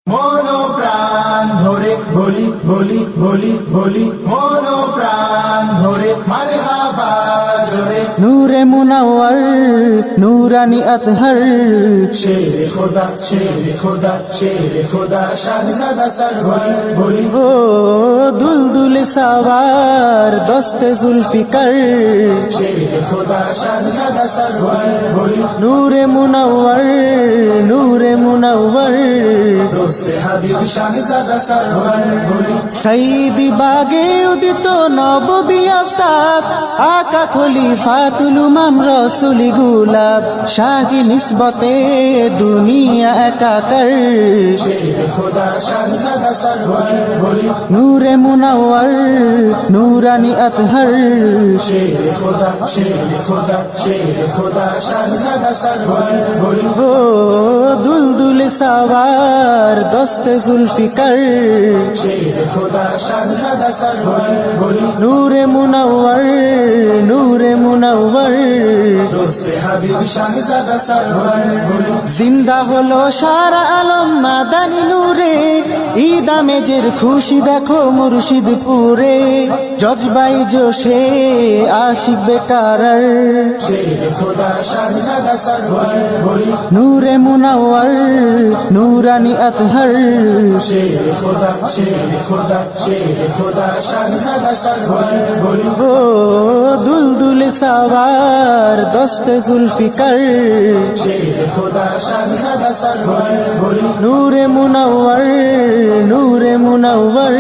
মন প্রাণ ভরে বলি বলি বলি বলি, মন প্রাণ ভরে মারহাবা জোরে। নূরে মুনাওয়ার নূরানি আতহার, শেরে খোদা শেরে খোদা শেরে খোদা শাহজাদা সরওয়ার বলি। ও দুলদুল সাওয়ার দস্তে জুলফিকার, শেরে খোদা শাহজাদা সরওয়ার বলি। নূরে মুনাওয়ার নূরে মুনাওয়ার, দোস্তে হাবিব শাহজাদা সরওয়ার বলি। সঈদি বাগে উদিত নববী আফতাব, আকা খলিফাতুল উমাম রসুলি গুলাব, শাহি নিসবতে দুনিয়া একাকার, শেরে খোদা শাহজাদা সরওয়ার বলি। নূরে মুনাওয়ার নূরানি আতহার, শেরে খোদা শেরে খোদা শেরে খোদা শাহজাদা সরওয়ার বলি। ও দুলদুল সাওয়ার দস্তে জুলফিকার, শেরে খোদা শাহজাদা সরওয়ার বলি। নূরে মুনাওয়ার নূরে মুনাওয়ার, দোস্তে হাবিব শাহজাদা সরওয়ার বলি। জিন্দা হলো সারা আলম মাদানি নূরে, ঈদ আমেজের খুশি দেখো মুর্শিদপুরে, জজবাই জোশে আশিক বেকারার, শেরে খোদা শাহজাদা সরওয়ার বলি। নূরে মুনাওয়ার নূরানি আতহার, শেরে খোদা শেরে খোদা শেরে খোদা শাহজাদা সরওয়ার বলি। ও দুলদুল সাওয়ার দস্তে জুলফিকার, শেরে খোদা শাহজাদা সরওয়ার বলি। নূরে মুনাওয়ার নূরে মুনাওয়ার,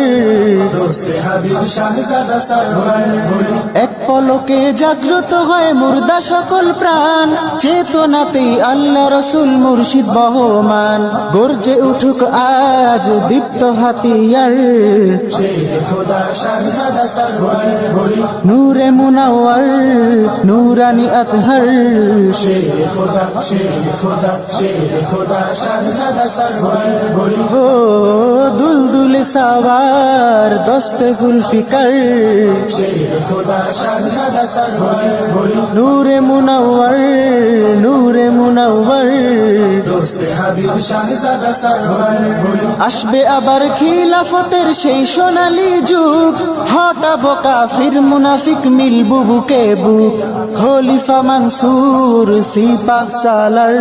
দোস্তে হাবিব শাহজাদা সরওয়ার বলি। এক পলকে জাগ্রত হয় মুর্দা সকল প্রাণ, চেতনাতেই আল্লাহ রসুল মুর্শিদ বহমান, গর্জে উঠুক আজ দীপ্ত হাতিয়ার, শেরে খোদা শাহজাদা সরওয়ার বলি। নূরে মুনাওয়ার নূরানি আতহার, শেরে খোদা শেরে খোদা শেরে খোদা শাহজাদা সরওয়ার বলি। ও দুলদুল সাওয়ার দস্তে জুলফিকার, শেরে খোদা শাহজাদা সরওয়ার বলি। নূরে মুনাওয়ার নূরে মুনাওয়ার, দোস্তে হাবিব শাহজাদা সরওয়ার বলি। আসবে আবার খিলাফতের সেই সোনালী যুগ, হটাবো কাফির মুনাফিক মিলবু বুকে বুক, খলিফা মানসুর সিপাহ সালার,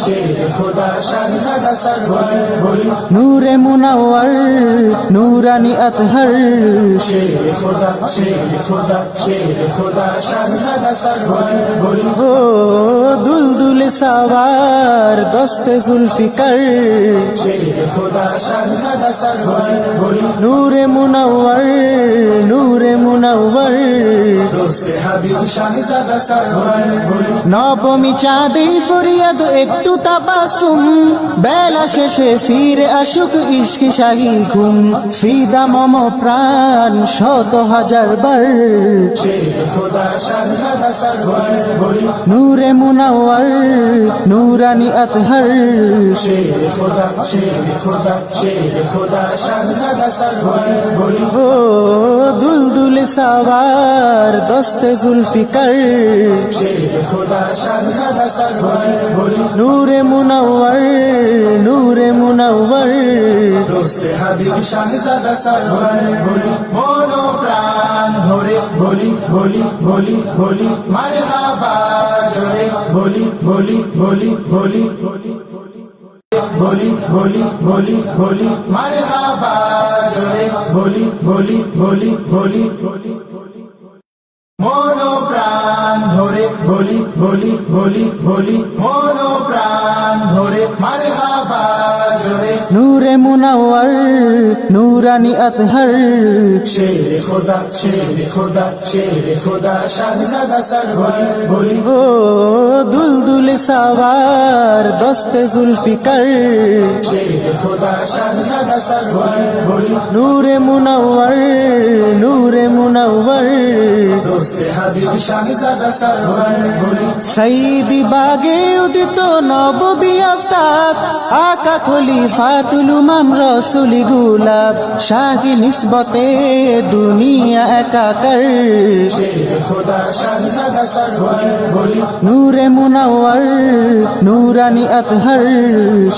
শেরে খোদা শাহজাদা সরওয়ার বলি। নূরে মুনাওয়ার নূরানি আতহার, শেরে খোদা শেরে খোদা শেরে খোদা শাহজাদা সরওয়ার বলি। ও দুলদুল সাওয়ার দস্তে জুলফিকার, শেরে খোদা শাহজাদা সরওয়ার বলি। নূরে মুনাওয়ার নূরে মুনাওয়ার, দোস্তে হাবিব শাহজাদা সরওয়ার বলি। নবমী চাঁদে ফরিয়াদ একটু তাবাসুম, বেলা শেষে ফিরে আসুক ইশকি শাহী ঘুম, ফিদা মম প্রাণ শত হাজার বার, শেরে খোদা শাহজাদা সরওয়ার বলি। নূরে মুনাওয়ার নূরানি আতহার, শেরে খোদা শেরে খোদা শেরে খোদা শাহজাদা সরওয়ার বলি। ও দুলদুল সাওয়ার দস্তে জুলফিকার, শেরে খোদা শাহজাদা সরওয়ার বলি। নূরে মুনাওয়ার নূরে মুনাওয়ার, দোস্তে হাবিব শাহজাদা সরওয়ার বলি। মন প্রাণ ভরে বলি বলি বলি বলি, মারহাবা জোরে বলি বলি বলি বলি বলি বলি বলি বলি বলি, মারহাবা জোরে বলি বলি বলি বলি বলি। মন প্রাণ ভরে বলি বলি বলি বলি, মন প্রাণ ভরে মারহাবা জোরে। নূরে মুনাওয়ার নূরানি আতহার, শেরে খোদা শেরে খোদা শেরে খোদা শাহজাদা সরওয়ার বলি। ও দুলদুল সাওয়ার দস্তে জুলফিকার, শেরে খোদা শাহজাদা সরওয়ার বলি। নূরে মুনাওয়ার নূরে মুনাওয়ার, দোস্তে হাবিব শাহজাদা সরওয়ার বলি। সঈদি বাগে উদিত নববী আফতাব, আকা খলিফাতুল উমাম রসুলি গুলাব, শাহি নিসবতে দুনিয়া একাকার, শেরে খোদা শাহজাদা সরওয়ার বলি। নূরে মুনাওয়ার নূরানি আতহার,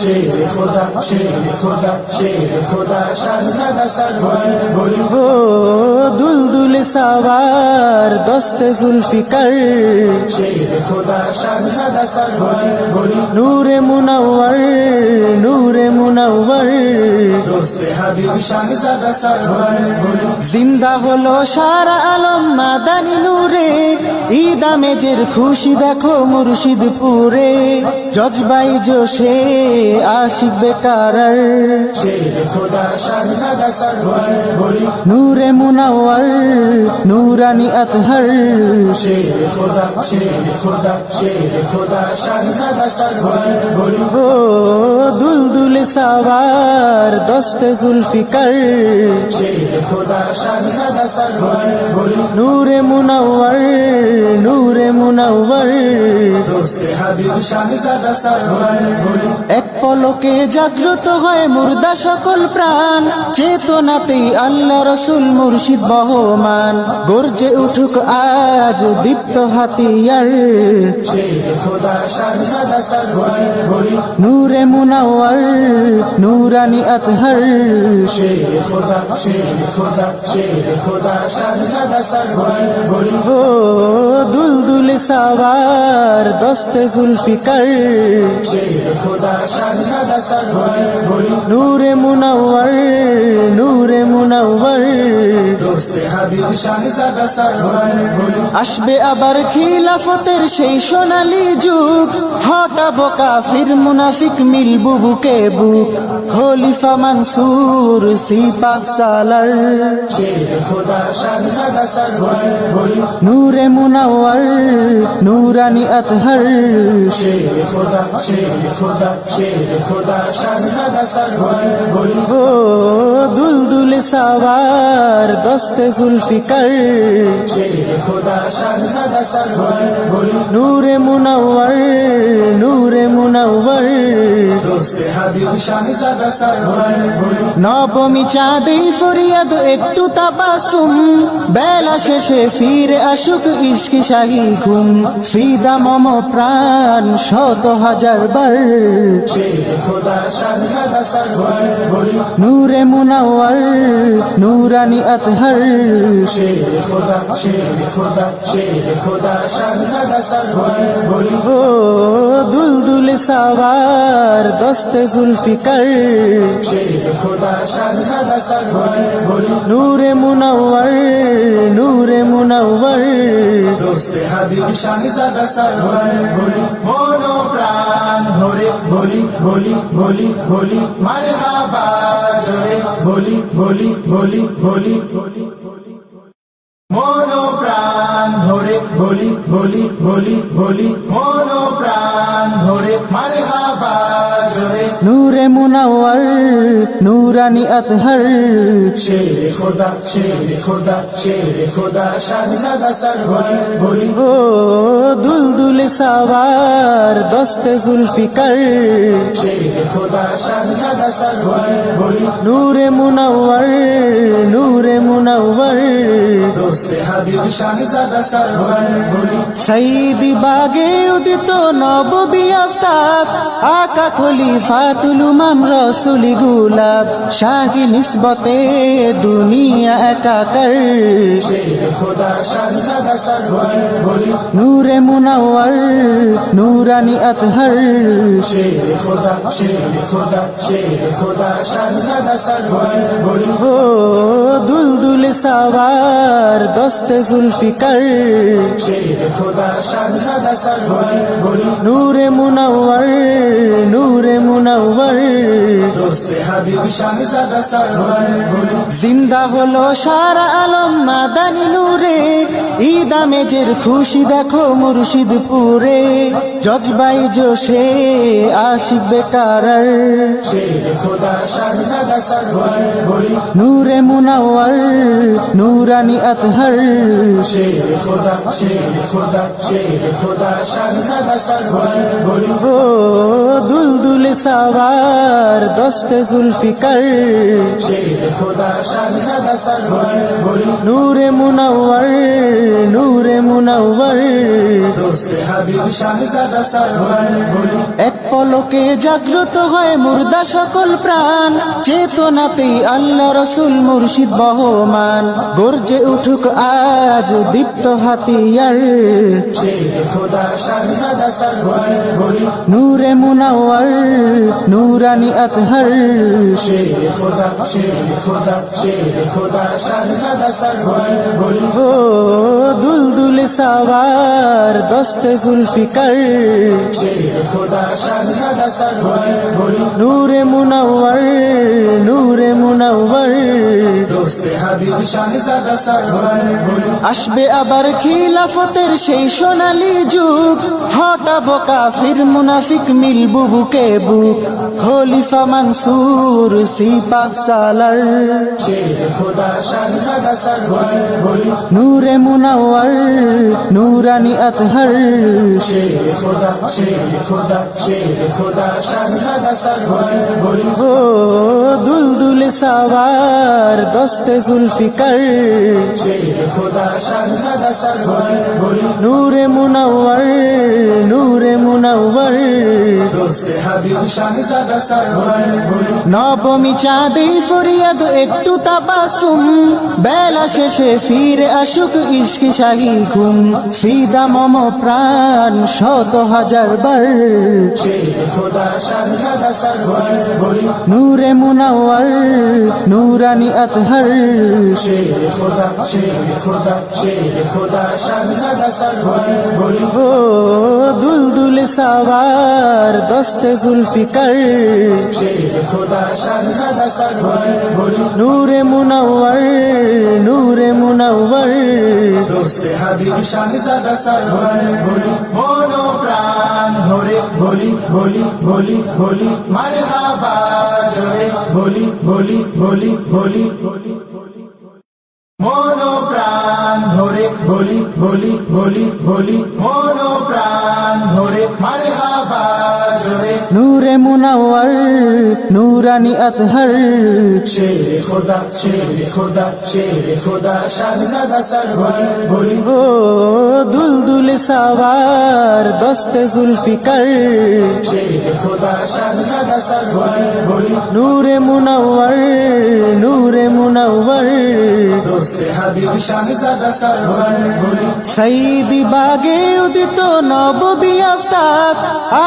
শেরে খোদা शेर खुदा शाहजादा सर बोली ও দুলদুলে সাওয়ার দস্তে জুলফিকার शेर खुदा शाहजादा सर बोली নূরে মুনাওয়ার নূরে মুনাওয়ার दोस्त हबीब शाहजादा सर बोली জিন্দা হলো সারা আলম মাদানী নূরে ঈদ আমেজের খুশি দেখো মুর্শিদপুরে জজবাই জোশে আশিক বেকারার शेर खुदा शाहजादा सर बोली নূরে মুনাওয়ার নূরানি আতহার शेर खुदा शाहजादा सर बोली ও দুলদুলে সাওয়ার দস্তে জুলফিকার शेर खुदा शाहजादा सर बोली নূরে মুনাওয়ার নূরে মুনাওয়ার दोस्त हबीब शाहजादा सर बोली এক পলকে জাগ্রত হয় মুর্দা সকল প্রাণ চেতনাতেই আল্লাহ রসুল মুর্শিদ বহমান গর্জে উঠুক আজ দীপ্ত হাতিয়ার शेर खुदा शाहजादा सर बोली নূরে মুনাওয়ার নূরানি আতহার शेर खुदा शाहजादा सर बोली ও দুলদুলে সাওয়ার দস্তে জুলফিকার शेर खुदा शाहजादा सर बोली নূরে মুনাওয়ার নূরে মুনাওয়ার दोस्त हबीब शाहजादा सर बोली আসবে আবার খিলাফতের সেই সোনালী যুগ হটাবো কাফির মুনাফিক মিলবু বুকে বুক খলিফা মানসুর সিপাহ সালার शेर खुदा शाहजादा सर बोली নূরে মুনাওয়ার নূরানি আতহার शेर खुदा शाहजादा सर बोली ও দুলদুলে সাওয়ার দস্তে জুলফিকার शेर खुदा शाहजादा सर बोली নূরে মুনাওয়ার নূরে মুনাওয়ার दोस्त हबीब शाहजादा सर बोली নবমী চাঁদে ফরিয়াদ একটু তাবাসুম বেলা শেষে ফিরে আসুক ইশক শাহী ঘুম ফিদা মম প্রাণ শত হাজার বার शेर खुदा शाहजादा सर बोली নূরে মুনাওয়ার নূরানি আতহার शेर खुदा शाहजादा सर बोली ও দুলদুলে সাওয়ার দস্তে জুলফিকার शेर खुदा शाहजादा सर बोली নূরে মুনাওয়ার নূরে মুনাওয়ার दोस्त हबीब शाहजादा सर बोली मोनो प्राण भोरे बोली बोली बोली बोली मरहबा जोरे बोली बोली बोली बोली बोली मोनो प्राण भोरे बोली बोली बोली बोली मोनो प्राण भोरे मरहबा जोरे নূরে মুনাওয়ার নূরানি আতহার शेर खुदा शाहजादा सर बोली ও দুলদুলে সাওয়ার দস্তে জুলফিকার शेर खुदा शाहजादा सर बोली নূরে মুনাওয়ার নূরে মুনাওয়ার दोस्त हबीब शाहजादा सर बोली সঈদি বাগে উদিত নববী আফতাব আকা খলিফাতুল উমাম রসুলি গুলাব শাহী নিসবতে দুনিয়া একাকার शेर खुदा शाहजादा सर बोली নূরে মুনাওয়ার নূরানি আতহার शेर खुदा शाहजादा सर बोली ও দুলদুলে সাওয়ার দস্তে জুলফিকার शेर खुदा शाहजादा सर बोली নূরে মুনাওয়ার নূরে মুনাওয়ার दोस्त हबीब शाहजादा सर बोली জিন্দা হলো সারা আলম মাদানী নূরে ঈদ আমেজের খুশি দেখো মুর্শিদপুরে জজবাই জোশে আশিক বেকারার शेर खुदा शाहजादा सर बोली নূরে মুনাওয়ার নূরানি আতহার शेर खुदा शाहजादा सर बोली ও দুলদুলে সাওয়ার দস্তে জুলফিকার शेर खुदा शाहजादा सर बोली নূরে মুনাওয়ার নূরে মুনাওয়ার दोस्त हबीब शाहजादा सर बोली এক পলকে জাগ্রত হয় মুর্দা সকল প্রাণ, চেতনাতেই আল্লাহ রসুল মুর্শিদ বহমান। গর্জে উঠুক আজ দীপ্ত হাতিয়ার, শেরে খোদা শাহজাদা সরওয়ার বলি, নূরে মুনাওয়ার নূরানি আতহার। শেরে খোদা শেরে খোদা শেরে খোদা শাহজাদা সরওয়ার বলি, ও দুলদুলে সাওয়ার দস্তে জুলফিকার, শেরে খোদা শাহজাদা সরওয়ার বলি, নূরে মুনাওয়ার নূরে মুনাওয়ার। দোস্তে হাবিব শাহজাদা সরওয়ার বলি, আসবে আবার খিলাফতের সেই সোনালী যুগ, হটাবো কাফির মুনাফিক মিলবু বুকে বুক। খলিফা মানসুর সিপাহ সালার, শেরে খোদা শাহজাদা সরওয়ার বলি, নূরে মুনাওয়ার নূরানি আতহার। শেরে খোদা শেরে খোদা শেরে খোদা শাহজাদা সরওয়ার বলি, ও দুলদুলে সাওয়ার দস্তে জুলফিকার, শেরে খোদা শাহজাদা সরওয়ার বলি, নূরে মুনাওয়ার নূরে মুনাওয়ার। দোস্তে হাবিব শাহজাদা সরওয়ার বলি, নবমী চাঁদে ফরিয়াদ একটু তাবাসুম, বেলা শেষে ফিরে আসুক ইশকে শাহী ঘুম। ফিদা মম প্রাণ শত হাজার বার, শেরে খোদা শাহজাদা সরওয়ার বলি, নূরে মুনাওয়ার নূরানি আতহার। শেরে খোদা শেরে খোদা শেরে খোদা শাহজাদা সরওয়ার বলি, ও দুলদুলে সাওয়ার দস্তে জুলফিকার, শেরে খোদা শাহজাদা সরওয়ার বলি, নূরে মুনাওয়ার নূরে মুনাওয়ার। দোস্তে হাবিব শাহজাদা সরওয়ার বলি, মন প্রাণ ভরে বলি বলি বলি বলি মারহাবা জোরে বলি বলি বলি বলি বলি, মন প্রাণ ভরে বলি বলি বলি বলি, মন প্রাণ ভরে মারহাবা জোরে, নূরে মুনাওয়ার নূরানি আতহার। শেরে খোদা শেরে খোদা শেরে খোদা শাহজাদা সরওয়ার বলি, ও দুলদুলে সাওয়ার দস্তে জুলফিকার, শেরে খোদা শাহজাদা সরওয়ার বলি, নূরে মুনাওয়ার নূরে মুনাওয়ার। দোস্তে হাবিব শাহজাদা সরওয়ার বলি, সঈদি বাগে উদিত নববী আফতাব,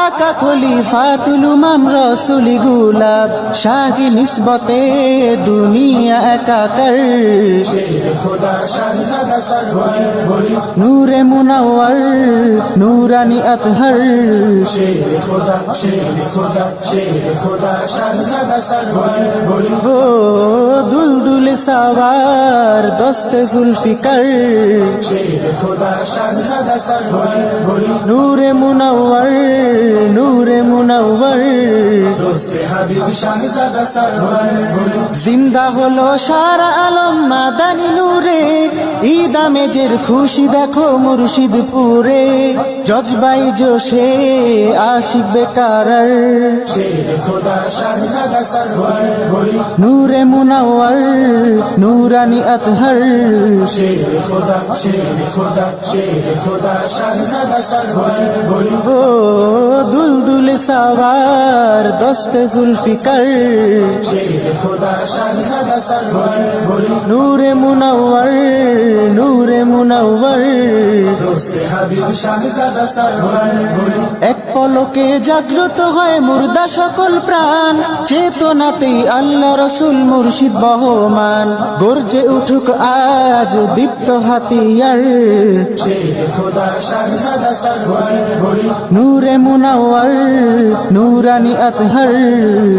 আকা খলিফাতুল উমাম রসুলি গুলাব। শাহী নিসবতে দুনিয়া একাকার, শেরে খোদা শাহজাদা সরওয়ার বলি, নূরে মুনাওয়ার নূরানি আতহার। শেরে খোদা শেরে খোদা শেরে খোদা শাহজাদা সরওয়ার বলি, ও দুলদুলে সাওয়ার দস্তে জুলফিকার, শেরে খোদা শাহজাদা সরওয়ার বলি, নূরে মুনাওয়ার নূরে মুনাওয়ার। দোস্তে হাবিব শাহজাদা সরওয়ার বলি, জিন্দা হলো সারা আলম মাদানী নূরে, ঈদ আমেজের খুশি দেখো মুর্শিদপুরে। জজবাই জোশে আশিক বেকারার, শেরে খোদা শাহজাদা সরওয়ার বলি, নূরে মুনাওয়ার নূরানি আতহার। শেরে খোদা শেরে খোদা শেরে খোদা শাহজাদা সরওয়ার বলি, ও দুলদুলে সাওয়ার দস্তে জুলফিকার, শেরে খোদা শাহজাদা সরওয়ার বলি, নূরে মুনাওয়ার নূরে মুনাওয়ার। দোস্তে হাবিব শাহজাদা সরওয়ার বলি, এক পলকে জাগ্রত হয় মুর্দা সকল প্রাণ, চেতনাতেই আল্লাহ রসুল মুর্শিদ বহমান। গর্জে উঠুক আজ দীপ্ত হাতিয়ার, শেরে খোদা শাহজাদা সরওয়ার বলি, নূরে মুনাওয়ার নূরানি আতহার।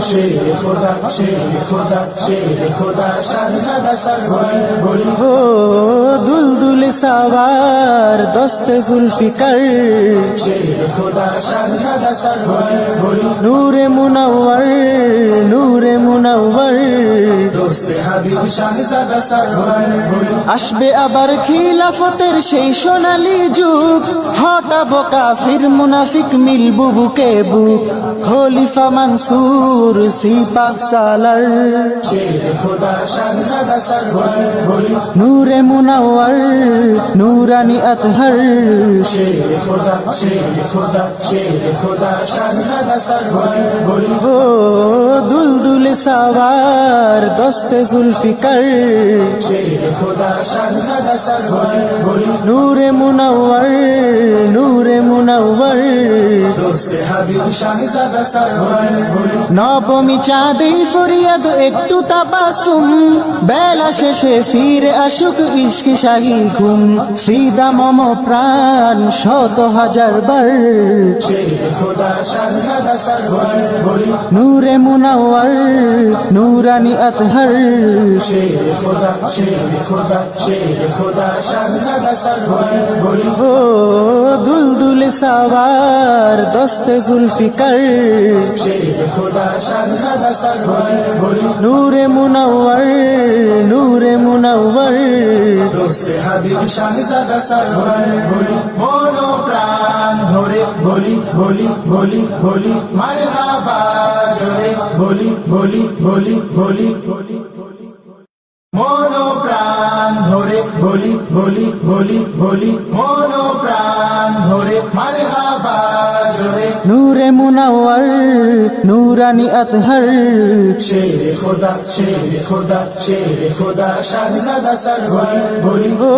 শেরে খোদা শেরে খোদা শেরে খোদা শাহজাদা সরওয়ার বলি, ও দুলদুলে সাওয়ার দস্তে জুলফিকার, শেরে খোদা শাহজাদা সরওয়ার বলি, নূরে মুনাওয়ার নূরে মুনাওয়ার। দোস্তে হাবিব শাহজাদা সরওয়ার বলি আসবে আবার খিলাফতের সেই সোনালী যুগ, হটাবো কাফির মুনাফিক মিলবো বুকে বুক, খলিফা মানসুর সিপাহ সালার, শের খোদা শাহজাদা সরওয়ার বলি নূরে মুনাওয়ার নূরানি আতহার, শের খোদা শাহজাদা সরওয়ার বলি ও দুলদুলে সাওয়ার দস্তে জুলফিকার, শের খোদা শাহজাদা সরওয়ার বলি নূরে মুনাওয়ার দোস্তে হাবিব শাহজাদা সরওয়ার বলি নবমী চাঁদে ফরিয়াদ একটু তাবাসুম, বেলা শেষে ফিরে আসুক ইশকে শাহী ঘুম, ফিদা মম প্রাণ শত হাজার বার, শের খোদা শাহজাদা সরওয়ার বলি নূরে মুনাওয়ার নূরানি আতহার, শের খোদা শাহজাদা সরওয়ার বলি ও দুলদুলে সাওয়ার দস্তে জুলফিকার, শের খোদা শাহজাদা সরওয়ার বলি নূরে মুনাওয়ার দোস্তে হাবিব শাহজাদা সরওয়ার বলি মন প্রাণ ভরে বলি বলি বলি বলি মারহাবা জোরে বলি বলি বলি বলি বলি মন প্রাণ ভরে বলি বলি বলি বলি মন প্রাণ ভরে মারহাবা জোরে নূরে মুনাওয়ার নূরানি আতহার, শের খোদা শাহজাদা সরওয়ার বলি ও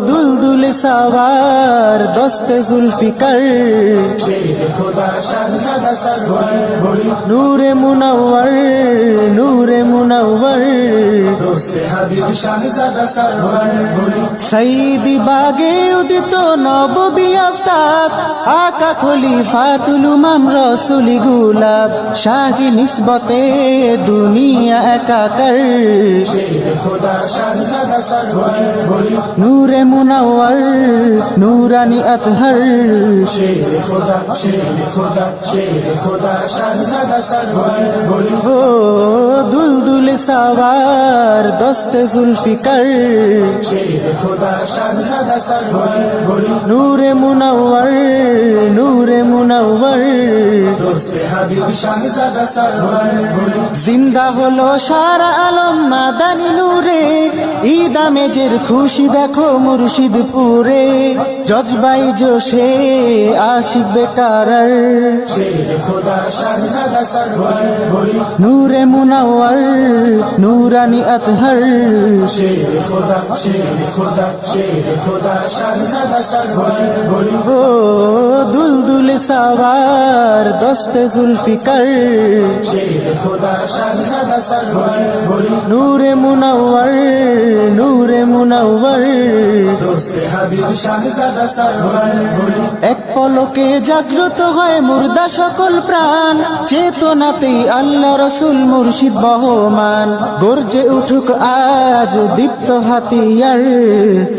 দুলদুলে সাওয়ার দস্তে জুলফিকার, শের খোদা শাহজাদা সরওয়ার বলি নূরে মুনাওয়ার দোস্তে হাবিব শাহজাদা সরওয়ার বলি সঈদি বাগে উদিত নববী আফতাব, আকা খলিফাতুল উমাম রসুলি গুলাব, শাহী নিসবতে দুনিয়া একাকার, শের খোদা শাহজাদা সরওয়ার বলি নূরে মুনাওয়ার নূরানি আতহার, শের খোদা শাহজাদা সরওয়ার বলি ও দুলদুলে সাওয়ার দস্তে জুলফিকার, শের খোদা শাহজাদা সরওয়ার বলি নূরে মুনাওয়ার দোস্তে হাবিব শাহজাদা সরওয়ার বলি জিন্দা হলো সারা আলম মাদানী নূরে, ঈদ আমেজের খুশি দেখো মুর্শিদপুরে, জজবাই জোশে আশিক বেকারার, শের খোদা শাহজাদা সরওয়ার বলি নূরে মুনাওয়ার নূরানি আতহার, শের খোদা শাহজাদা সরওয়ার বলি ও দুলদুলে সাওয়ার দস্তে জুলফিকার, শের খোদা শাহজাদা সরওয়ার বলি নূরে মুনাওয়ার দোস্তে হাবিব শাহজাদা সরওয়ার বলি এক পলকে জাগ্রত হয় মুর্দা সকল প্রাণ, চেতনাতেই আল্লাহ রসুল মুর্শিদ বহমান, গর্জে উঠুক আজ দীপ্ত হাতিয়ার,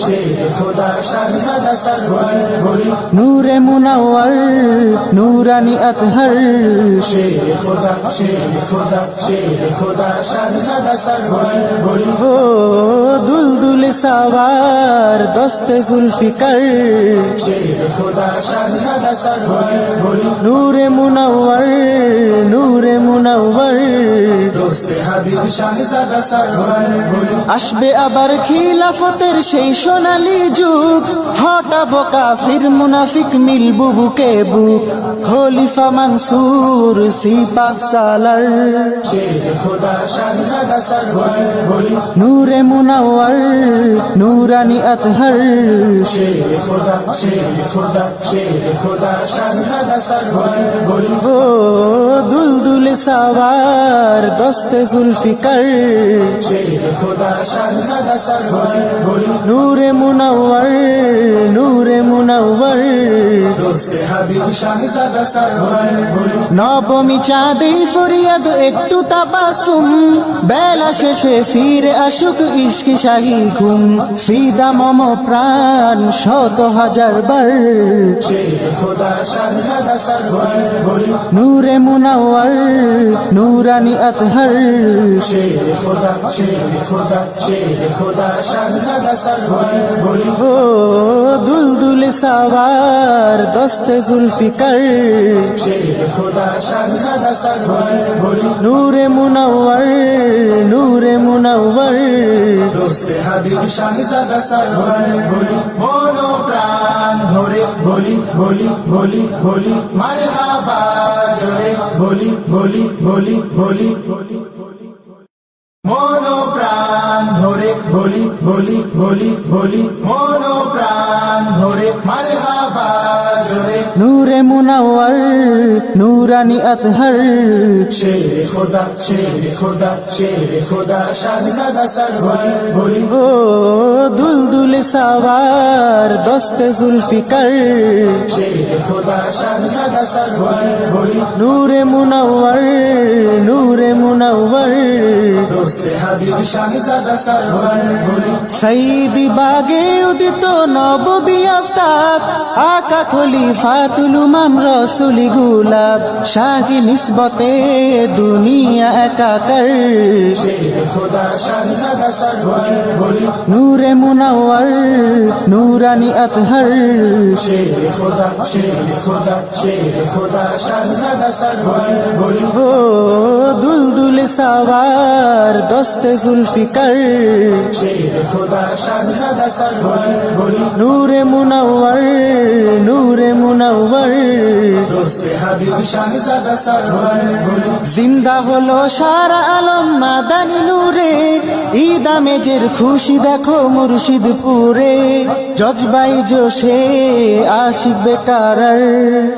শের খোদা শাহজাদা সরওয়ার বলি নূরে মুনাওয়ার নূরানি আতহার, শের খোদা শাহজাদা সরওয়ার বলি ও দুলদুলে সাওয়ার দস্তে জুলফিকার, শের খোদা শাহজাদা সরওয়ার বলি নূরে মুনাওয়ার দোস্তে হাবিব শাহজাদা সরওয়ার বলি আসবে আবার খিলাফতের সেই সোনালী যুগ, হটাবো কাফির মুনাফিক মিলবো বুকে বুক, খলিফা মানসুর সিপাহ সালার, শের খোদা শাহজাদা সরওয়ার বলি নূরে মুনাওয়ার নূরানি আতহার, শের খোদা শাহজাদা সরওয়ার বলি ও দুলদুলে সাওয়ার দস্তে জুলফিকার, শের খোদা শাহজাদা সরওয়ার বলি নূরে মুনাওয়ার দোস্তে হাবিব শাহজাদা সরওয়ার বলি নবমী চাঁদে ফরিয়াদ একটু তাবাসুম, বেলা শেষে ফিরে আসুক ইশকে শাহী ঘুম, ফিদা মম প্রাণ শত হাজার বার, শের খোদা শাহজাদা সরওয়ার বলি নূরে মুনাওয়ার নূরানি আতহার, শের খোদা শের খোদা শের খোদা শাহজাদা সর বলি ও দুলদুলে সাওয়ার দস্তে জুলফিকার শের খোদা শাহজাদা সর বলি নূরে মুনাওয়ার নূরে মুনাওয়ার দোস্তে হাবিব শাহজাদা সর বলি মন প্রাণ ভরে বলি বলি বলি বলি মারহাবা জোরে বলি বলি বলি বলি বলি মন প্রাণ ভরে বলি বলি বলি বলি মন প্রাণ ভরে মারহাবা জোরে নূরে মুনাওয়ার নূরানি আতহার শের খোদা শের খোদা শের খোদা শাহজাদা সর বলি ও দুলদুলে সাওয়ার দস্তে জুলফিকার শের খোদা শাহজাদা সর বলি নূরে মুনাওয়ার নূরে মুনাওয়ার দোস্তে হাবিব শাহজাদা সর বলি সঈদি বাগে উদিত নববী আফতাব আকা খলিফাতুল উমাম রসুলি গুলাব শাহি নিসবতে দুনিয়া একাকার শের খোদা শাহজাদা সর বলি নূরে মুনাওয়ার নূরানি আতহার শের খোদা শের খোদা শের খোদা শাহজাদা সর বলি ও দুলদুলে সাওয়ার দস্তে জুলফিকার শের খোদা শাহজাদা সর বলি নূরে মুনাওয়ার নূরে মুনাওয়ার দোস্তে হাবিব শাহজাদা সর বলি জিন্দা হলো সারা আলম মাদানি নূরে ঈদ আমেজের খুশি দেখো মুর্শিদপুরে জজবাই জোশে আশিক বেকারার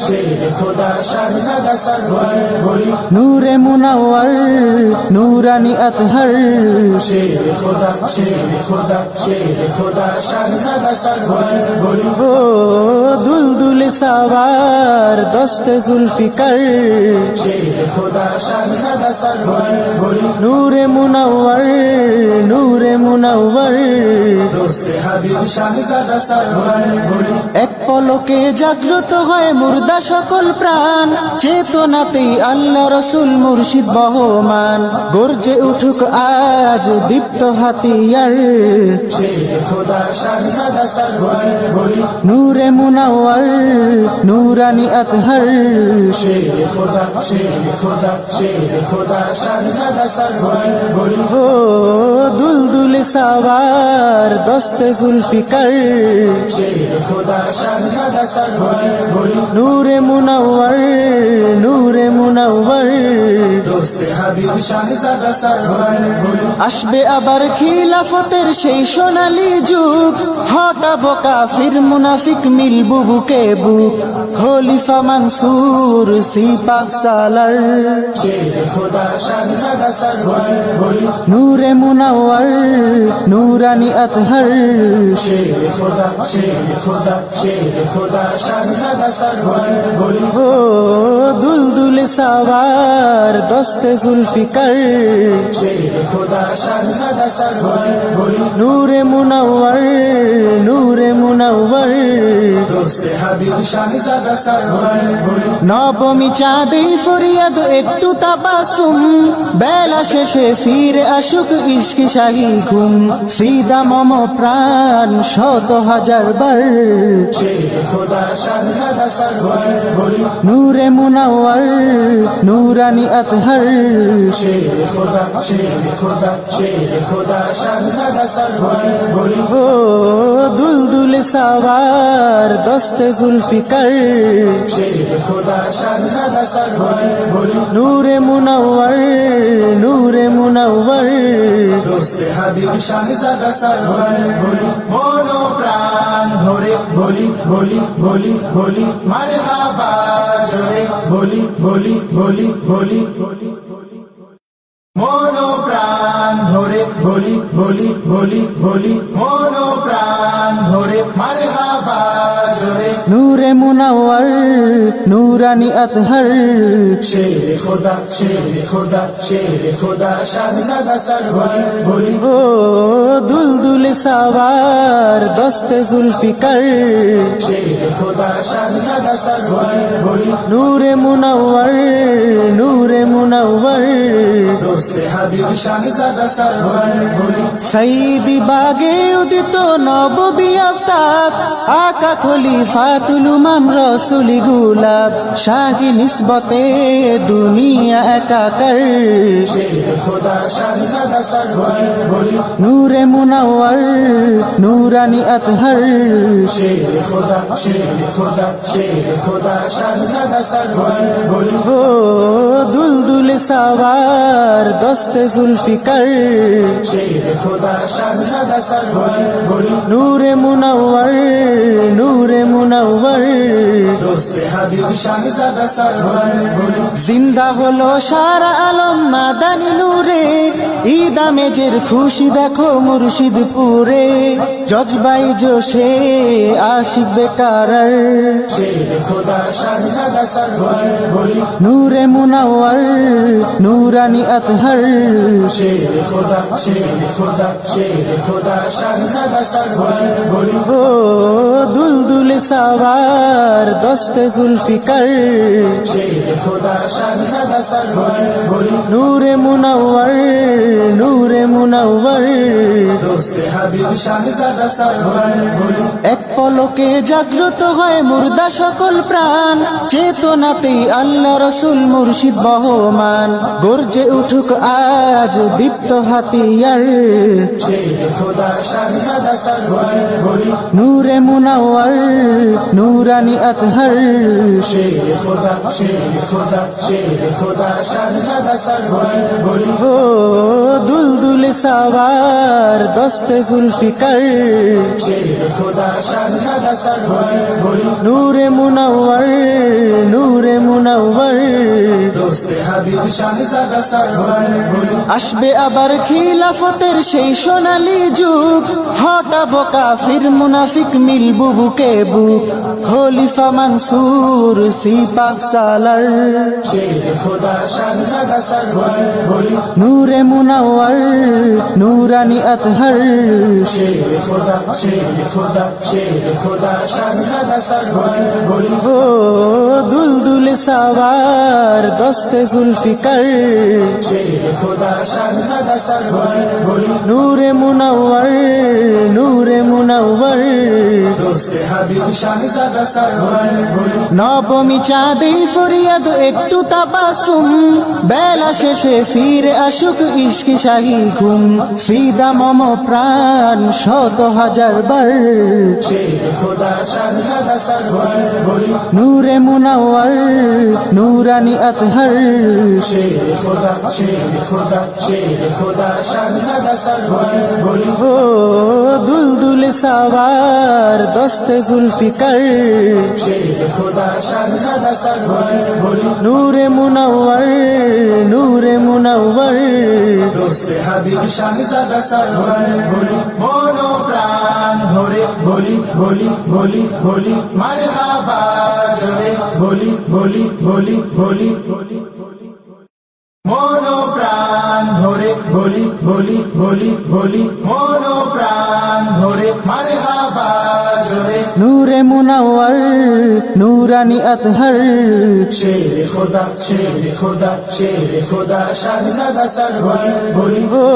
শের খোদা শাহজাদা সর বলি নূরে মুনাওয়ার নূরানি আতহার শের খোদা শের খোদা শের খোদা শাহজাদা সর বলি ও দুলদুলে সাওয়ার দস্তে জুলফিকার শের খোদা শাহজাদা সর বলি নূরে মুনাওয়ার নূরে মুনাওয়ার দোস্তে হাবিব শাহজাদা সর বলি এক পলকে জাগ্রত হয় মুর্দা সকল প্রাণ চেতনাতেই আল্লাহ রসুল মুর্শিদ বহমান গর্জে উঠুক আজ দীপ্ত হাতিয়ার শের খোদা শাহজাদা সর বলি নূরে মুনাওয়ার নূরানি আতহার শের খোদা শের খোদা শের খোদা শাহজাদা সর বলি ও দুলদুলে সাওয়ার দস্তে জুলফিকার শের খোদা শাহজাদা সর বলি নূরে মুনাওয়ার নূরে মুনাওয়ার দোস্তে হাবিব শাহজাদা সর বলি আসবে আবার খিলাফতের সেই সোনালী যুগ হটাবো কাফির মুনাফিক মিলবু বুকে বুক খলিফা মানসুর সিপাহ সালার শের খোদা শাহজাদা সর বলি নূরে মুনাওয়ার নূরানি আতহার শের খোদা শের খোদা শের খোদা শাহজাদা সর বলি ও দুলদুলে সাওয়ার দস্তে জুলফিকার শের খোদা শাহজাদা সর বলি নূরে মুনাওয়ার নূরে মুনাওয়ার দোস্তে হাবিব শাহজাদা সর বলি নবমী চাঁদেই ফরিয়াদ একটু তাবাসুম বেলা শেষে ফিরে আসুক ইশকি শাহী ঘুম ফিদা মম প্রাণ শত হাজার বার শের খোদা শাহজাদা সর বলি নূরে মুনাওয়ার নূরানি আতহার শের খোদা শের খোদা শের খোদা শাহজাদা সর বলি ও দুলদুলে সাওয়ার দস্তে জুলফিকার শের খোদা শাহজাদা সর বলি নূরে মুনাওয়ার নূরে মুনাওয়ার দোস্তে হাবিব শাহজাদা সর বলি মন প্রাণ ভরে বলি বলি বলি বলি মারহাবা জোরে বলি বলি বলি বলি বলি মন প্রাণ ভরে বলি বলি বলি বলি মন প্রাণ ভরে মারহাবা জোরে নূরে মুনাওয়ার নূরানি আতহার শেরে খোদা শেরে খোদা শেরে খোদা শাহজাদা সর বলি বলি ও দুলদুলে সাওয়ার দস্তে জুলফিকার শেরে খোদা শাহজাদা সর বলি বলি নূরে মুনাওয়ার নূরে মুনাওয়ার দোস্তে হাবিব শাহজাদা সর বলি বলি সঈদি বাগে উদিত নববী আফতাব আকা খলিফাতুল উমাম রসুলি গুলাব শাহি নিসবতে দুনিয়া একাকার শেরে খোদা শাহজাদা সর বলি বলি নূরে মুনাওয়ার নূরানি আতহার শেরে খোদা শেরে খোদা শেরে খোদা শাহজাদা সর বলি বলি ও দুলদুলে সাওয়ার দস্তে জুলফিকার শেরে খোদা শাহজাদা সর বলি বলি নূরে মুনাওয়ার নূরে মুনাওয়ার দোস্তে হাবিব শাহজাদা সর বলি বলি জিন্দা হলো সারা আলম মাদানি নূরে ঈদ আমেজের খুশি দেখো মুর্শিদপুরে জজবাই জোশে আশিক বেকারার শেরে খোদা শাহজাদা সর বলি বলি নূরে মুনাওয়ার নূরানি আতহার শেরে খোদা শেরে খোদা শেরে খোদা শাহজাদা সর বলি বলি ও দুলদুলে সাওয়ার দস্তে জুলফিকার শেরে খোদা শাহজাদা সর বলি বলি নূরে মুনাওয়ার নূরে মুনাওয়ার দোস্তে হাবিব শাহজাদা সর বলি বলি এক পলকে জাগ্রত হয় মুর্দা সকল প্রাণ চেতনাতেই আল্লাহ রসুল মুর্শিদ বহমান গর্জে উঠুক আজ দীপ্ত হাতিয়ার শেরে খোদা শাহজাদা সর বলি বলি নূরে মুনাওয়ার নূরানি আতহার শেরে খোদা শেরে খোদা শেরে খোদা শাহজাদা সর বলি বলি ও দুলদুলে সাওয়ার দস্তে জুলফিকার শেরে খোদা শাহজাদা সর বলি বলি নূরে মুনাওয়ার নূরে মুনাওয়ার দোস্তে হাবিব শাহজাদা সর বলি বলি আসবে আবার খিলাফতের সেই সোনালী যুগ হটাবো কাফির মুনাফিক মিলবু বুকে বুক খলিফা মানসুর সিপাহ সালার শেরে খোদা শাহজাদা সর বলি বলি নূরে মুনাওয়ার নূরানি আতহার শেরে খোদা শেরে খোদা শেরে খোদা শাহজাদা সর বলি বলি ও দুলদুলে সাওয়ার দস্তে জুলফিকার শেরে খোদা শাহজাদা সর বলি বলি নূরে মুনাওয়ার নূরে মুনাওয়ার দোস্তে হাবিব শাহজাদা সর বলি বলি নবমী চাঁদে ফরিয়াদ একটু তাবাসুম বেলা শেষে ফিরে আসুক ইশকি শাহী ঘুম ফিদা মম প্রাণ শত হাজার বার শেরে খোদা শাহজাদা সর বলি বলি নূরে মুনাওয়ার নূরানি আতহার শেরে খোদা শেরে খোদা শেরে খোদা শাহজাদা সর বলি বলি ও দুলদুলে সাওয়ার দস্তে জুলফিকার শেরে খোদা শাহজাদা সর বলি বলি নূরে মুনাওয়ার নূরে মুনাওয়ার দোস্তে হাবিব শাহজাদা সর বলি বলি মন প্রাণ ভরে বলি বলি বলি বলি মারহাবা জোরে বলি বলি বলি বলি বলি মন প্রাণ ভরে বলি বলি বলি বলি মন প্রাণ ভরে মারহাবা জোরে নূরে মুনাওয়ার নূরানি আতহার শেরে খোদা শেরে খোদা শেরে খোদা শাহজাদা সর বলি বলি ও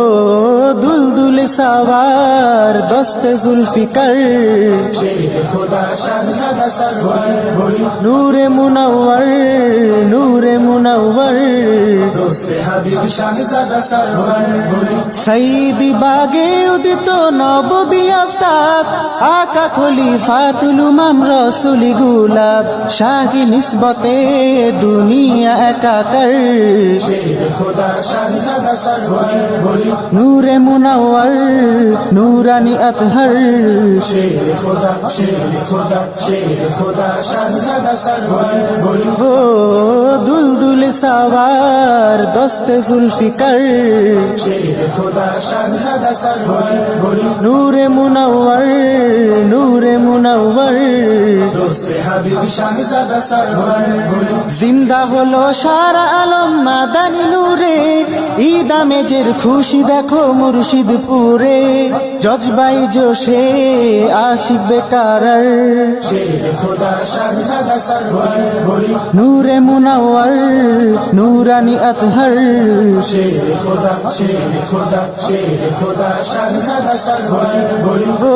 দুলদুলে সাওয়ার দস্তে জুলফিকার শেরে খোদা শাহজাদা সর বলি বলি নূরে মুনাওয়ার নূরে মুনাওয়ার দোস্তে হাবিব শাহজাদা সর বলি বলি সঈদি বাগে উদিত নববী আফতাব আকা খলিফাতুল উমাম রসুলি গুলাব শাহি নিসবতে দুনিয়া একাকার শেরে খোদা শাহজাদা সর বলি বলি নূরে মুনাওয়ার নূরানি আতহার শেরে খোদা শেরে খোদা শেরে খোদা শাহজাদা সর বলি বলি ও দুলদুলে সাওয়ার দস্তে জুলফিকার শেরে খোদা শাহজাদা সর বলি বলি নূরে নূরে মুনাওয়ার নূরে মুনাওয়ার দোস্তে হাবিব শাহজাদা সরওয়ার বলি জিন্দা হলো সারা আলম মাদানী নূরে ঈদ আমেজের খুশি দেখো মুর্শিদপুরে জজবাই জোশে আশিক বেকারার শের খোদা শাহজাদা সরওয়ার বলি নূরে মুনাওয়ার নূরানি আতহার শের খোদা শাহজাদা সরওয়ার বলি ও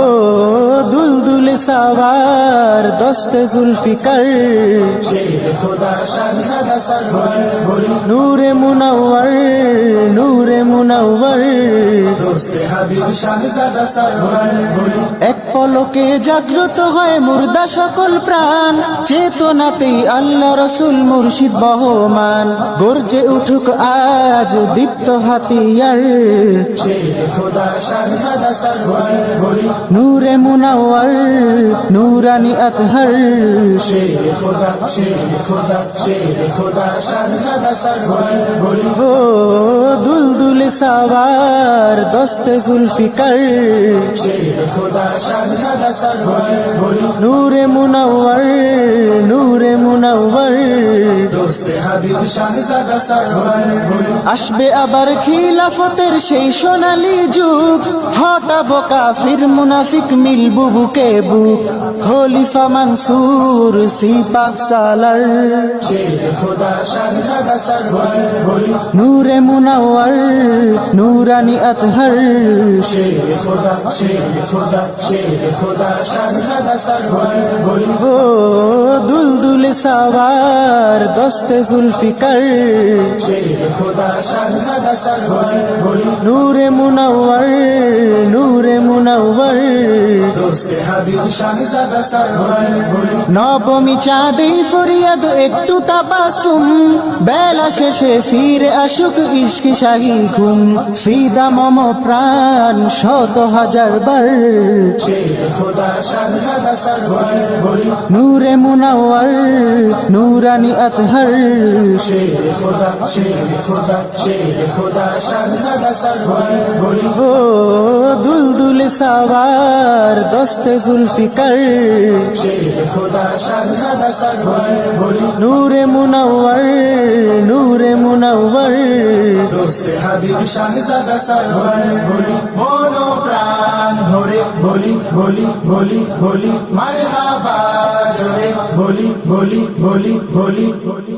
দুলদুল সাওয়ার দস্তে জুলফিকার শের খোদা শাহজাদা সরওয়ার বলি নূরে মুনাওয়ার নূরে মুনাওয়ার দোস্তে হাবিব শাহজাদা সরওয়ার বলি এক পলকে জাগ্রত হয় মুর্দা সকল প্রাণ চেতনাতেই আল্লাহ রসুল মুর্শিদ বহমান গর্জে উঠুক আজ দীপ্ত হাতিয়ার শের খোদা শাহজাদা সরওয়ার বলি নূরে মুনাওয়ার নূরানি আতহার শের খোদা শাহজাদা সরওয়ার বলি ও দুলদুল সাওয়ার দস্তে জুলফিকার শের খোদা শাহজাদা সরওয়ার বলি নূরে মুনাওয়ার নূরে মুনাওয়ার দোস্তে হাবিব শাহজাদা সরওয়ার বলি আসবে আবার খিলাফতের সেই সোনালী যুগ হটাবো কাফির মুনাফিক মিলবু বুকে বুক খলিফা মানসুর সিপাহ সালার শের খোদা শাহজাদা সরওয়ার বলি নূরে মুনাওয়ার নূরানি আতহার শের খোদা শাহজাদা সরওয়ার বলি ও দুলদুল সাওয়ার দস্তে জুলফিকার শের খোদা শাহজাদা সরওয়ার বলি নূরে মুনাওয়ার নূরে মুনাওয়ার দোস্তে হাবিব শাহজাদা সরওয়ার বলি নবমী চাঁদেই ফরিয়াদ একটু তাবাসুম বেলা শেষে ফিরে আসুক ইশকি শাহী ঘুম ফিদা মম প্রাণ শত হাজার বার শের খোদা শাহজাদা সরওয়ার বলি নূরে মুনাওয়ার নূরানি আতহার শের খোদা শাহজাদা সরওয়ার বলি ও দুলদুল সাওয়ার দস্তে জুলফিকার শের খোদা শাহজাদা সরওয়ার বলি নূরে মুনাওয়ার নূরে মুনাওয়ার দোস্তে হাবিব শাহজাদা সরওয়ার বলি মনো প্রাণ ভরে বলি বলি বলি বলি মারহাবা জোরে বলি বলি বলি বলি বলি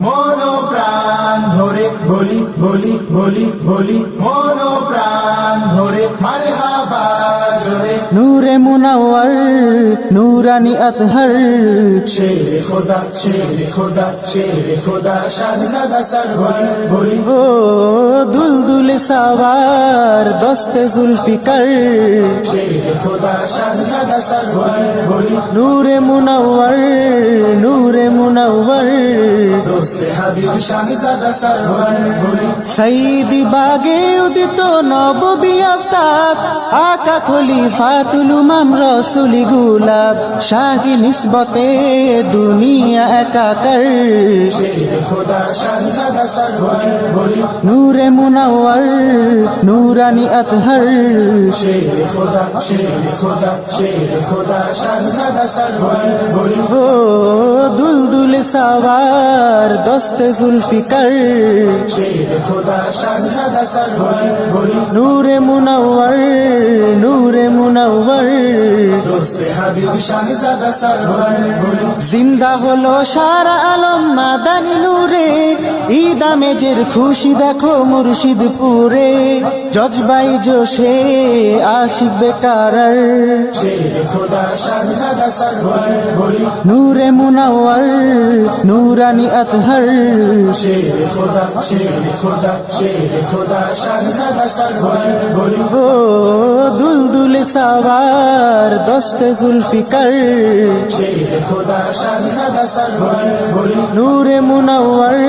মনো প্রাণ ভরে বলি বলি বলি বলি মনো প্রাণ ভরে মারহাবা জোরে নূরে মুনাওয়ার নূরানি আতহার শের খোদা শাহজাদা সরওয়ার বলি ও দুলদুল সাওয়ার দস্তে জুলফিকার শের খোদা শাহজাদা সরওয়ার বলি নূরে মুনাওয়ার নূরে মুনাওয়ার দোস্তে হাবিব শাহজাদা সরওয়ার বলি সঈদি বাগে উদিত নববী আফতাব আকা খলিফাতুল উমাম রসুলি গুলাব শাহী নিসবতে দুনিয়া একাকার শের খোদা শাহজাদা সরওয়ার বলি নূরে মুনাওয়ার নূরানি আতহার শের খোদা শাহজাদা সরওয়ার বলি ও দুলদুল সাওয়ার দস্তে জুলফিকার শের খোদা শাহজাদা সরওয়ার বলি নূরে মুনাওয়ার নূরে মুনাওয়ার দোস্তে হাবিব শাহজাদা সরওয়ার বলি জিন্দা হলো সারা আলম মাদানী নূরে ঈদ আমেজের খুশি দেখো মুর্শিদপুরে জজবাই জোশে আশিক বেকারার শের খোদা শাহজাদা সরওয়ার বলি নূরে মুনাওয়ার নূরানি আতহার শের খোদা শাহজাদা সরওয়ার বলি ও দুলদুল সাওয়ার দস্তে জুলফিকার শের খোদা শাহজাদা সরওয়ার বলি নূরে মুনাওয়ার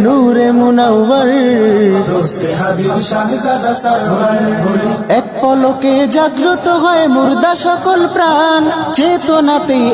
নূরে মুনাওয়ার দোস্তে হাবিব শাহজাদা সরওয়ার বলি এক পলকে জাগ্রত হয় মুর্দা সকল প্রাণ চেতনাতেই